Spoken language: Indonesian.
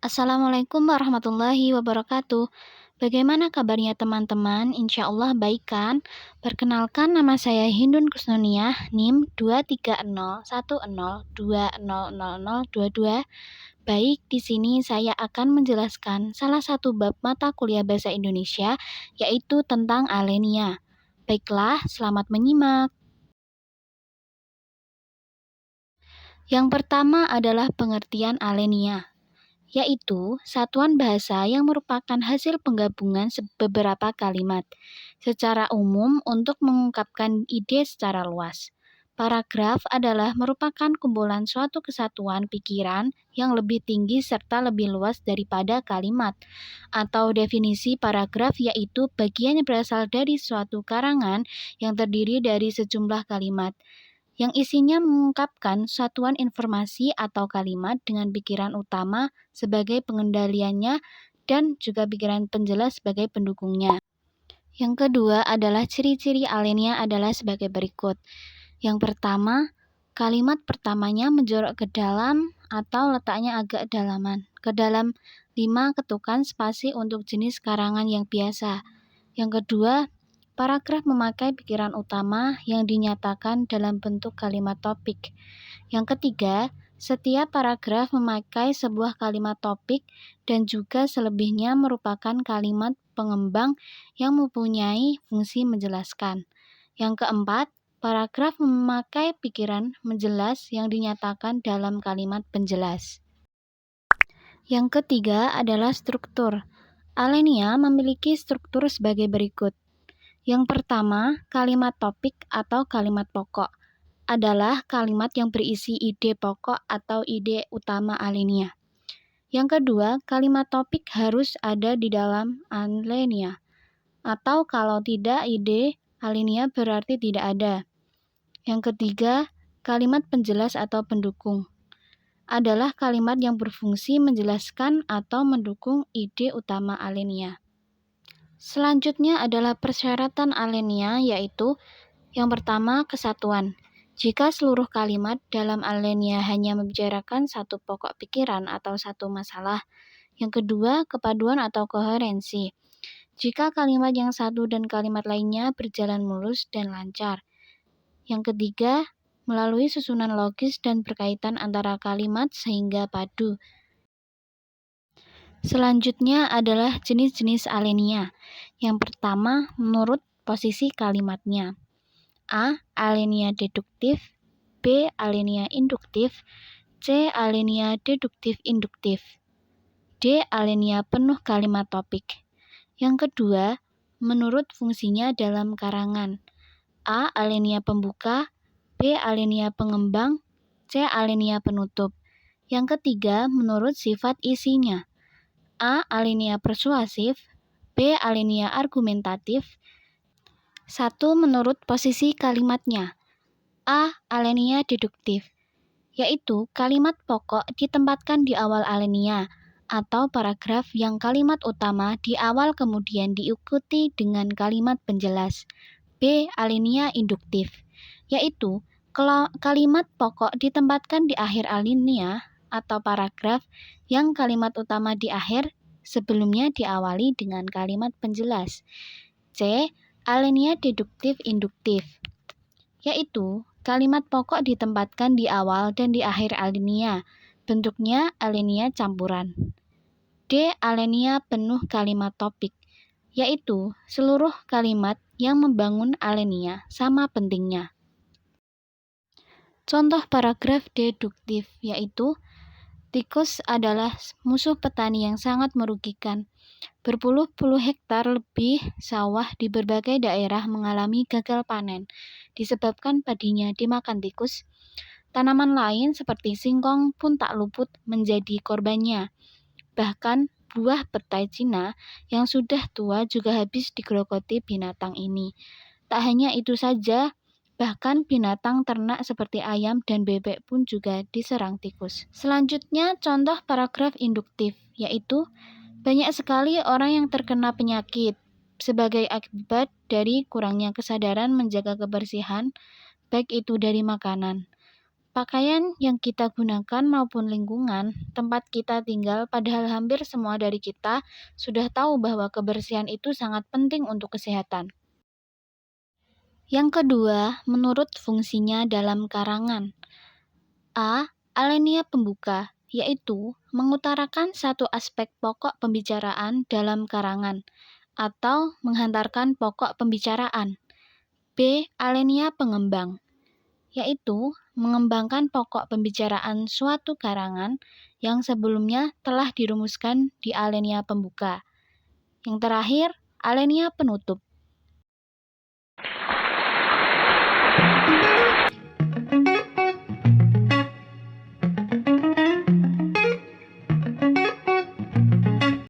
Assalamualaikum warahmatullahi wabarakatuh. Bagaimana kabarnya teman-teman? Insya Allah baik kan? Perkenalkan nama saya Hindun Kusnuniah, NIM 23010200022. Baik, di sini saya akan menjelaskan salah satu bab mata kuliah Bahasa Indonesia, yaitu tentang alenia. Baiklah, selamat menyimak. Yang pertama adalah pengertian alenia, yaitu satuan bahasa yang merupakan hasil penggabungan beberapa kalimat secara umum untuk mengungkapkan ide secara luas. Paragraf adalah merupakan kumpulan suatu kesatuan pikiran yang lebih tinggi serta lebih luas daripada kalimat. Atau definisi paragraf yaitu bagian yang berasal dari suatu karangan yang terdiri dari sejumlah kalimat yang isinya mengungkapkan satuan informasi atau kalimat dengan pikiran utama sebagai pengendaliannya dan juga pikiran penjelas sebagai pendukungnya. Yang kedua adalah ciri-ciri alenia adalah sebagai berikut. Yang pertama, kalimat pertamanya menjorok ke dalam atau letaknya agak ke dalam 5 ketukan spasi untuk jenis karangan yang biasa. Yang kedua, paragraf memakai pikiran utama yang dinyatakan dalam bentuk kalimat topik. Yang ketiga, setiap paragraf memakai sebuah kalimat topik dan juga selebihnya merupakan kalimat pengembang yang mempunyai fungsi menjelaskan. Yang keempat, paragraf memakai pikiran menjelas yang dinyatakan dalam kalimat penjelas. Yang ketiga adalah struktur. Alenia memiliki struktur sebagai berikut. Yang pertama, kalimat topik atau kalimat pokok adalah kalimat yang berisi ide pokok atau ide utama alenia. Yang kedua, kalimat topik harus ada di dalam alenia, atau kalau tidak ide alenia berarti tidak ada. Yang ketiga, kalimat penjelas atau pendukung adalah kalimat yang berfungsi menjelaskan atau mendukung ide utama alenia. Selanjutnya adalah persyaratan alenia, yaitu yang pertama, kesatuan. Jika seluruh kalimat dalam alenia hanya membicarakan satu pokok pikiran atau satu masalah. Yang kedua, kepaduan atau koherensi. Jika kalimat yang satu dan kalimat lainnya berjalan mulus dan lancar. Yang ketiga, melalui susunan logis dan berkaitan antara kalimat sehingga padu. Selanjutnya adalah jenis-jenis alenia. Yang pertama, menurut posisi kalimatnya. A. Alenia deduktif, B. Alenia induktif, C. Alenia deduktif-induktif, D. Alenia penuh kalimat topik. Yang kedua, menurut fungsinya dalam karangan. A. Alenia pembuka, B. Alenia pengembang, C. Alenia penutup. Yang ketiga, menurut sifat isinya. A. Alenia persuasif, B. Alenia argumentatif. 1. Menurut posisi kalimatnya. A. Alenia deduktif, yaitu kalimat pokok ditempatkan di awal alenia atau paragraf yang kalimat utama di awal kemudian diikuti dengan kalimat penjelas. B. Alenia induktif, yaitu kalimat pokok ditempatkan di akhir alinea atau paragraf yang kalimat utama di akhir sebelumnya diawali dengan kalimat penjelas. C. Alenia deduktif-induktif, yaitu kalimat pokok ditempatkan di awal dan di akhir alinea, bentuknya alinea campuran. D. Alenia penuh kalimat topik, yaitu seluruh kalimat yang membangun alinea sama pentingnya. Contoh paragraf deduktif yaitu, tikus adalah musuh petani yang sangat merugikan. Berpuluh-puluh hektar lebih sawah di berbagai daerah mengalami gagal panen disebabkan padinya dimakan tikus. Tanaman lain seperti singkong pun tak luput menjadi korbannya. Bahkan buah petai Cina yang sudah tua juga habis digerogoti binatang ini. Tak hanya itu saja, bahkan binatang ternak seperti ayam dan bebek pun juga diserang tikus. Selanjutnya, contoh paragraf induktif, yaitu banyak sekali orang yang terkena penyakit sebagai akibat dari kurangnya kesadaran menjaga kebersihan, baik itu dari makanan, Pakaian yang kita gunakan maupun lingkungan tempat kita tinggal, padahal hampir semua dari kita sudah tahu bahwa kebersihan itu sangat penting untuk kesehatan. Yang kedua, menurut fungsinya dalam karangan. A. Alenia pembuka, yaitu mengutarakan satu aspek pokok pembicaraan dalam karangan, atau menghantarkan pokok pembicaraan. B. Alenia pengembang, yaitu mengembangkan pokok pembicaraan suatu karangan yang sebelumnya telah dirumuskan di alenia pembuka. Yang terakhir, alenia penutup,